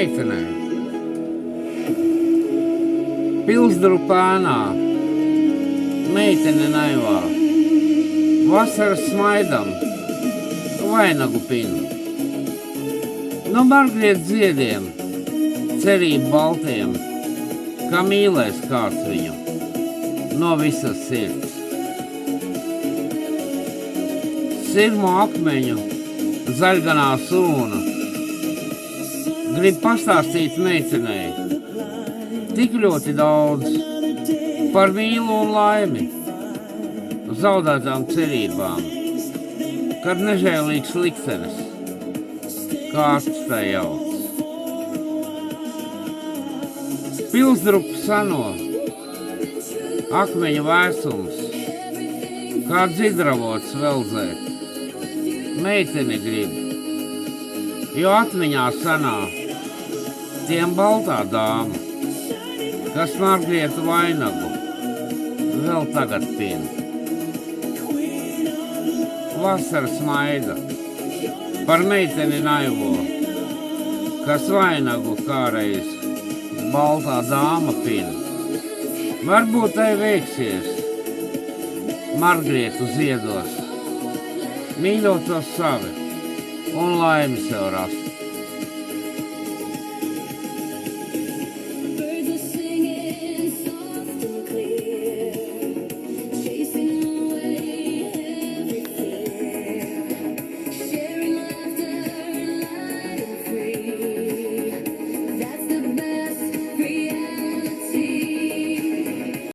meitenei. Pilsdrupānā, meitene naivā, vasaras smaidam, vainagu pin. No Margriet ziediem, cerību baltiem, kā mīlēs kāds viņu no visas sirds. Sirmo akmeņu, zaļganā sūna, grib pastāstīt meitenei tik ļoti daudz par mīlu un laimi, zaudētām cerībām, kad nežēlīgs liktenis kārtas tai jauc. Pilsdrupu seno, akmeņu vēsums, kā dzidravots veldzēt, meiteni grib, jo atmiņā sanā tiem baltā dāma, kas Margrietu vainagu vēl tagad pien. Vasara smaida par meiteni naivo, kas vainagu kāreiz baltā dāma pin. Varbūt tai veiksies, Margrietu ziedos, mīļotos savi un laimi sev rast.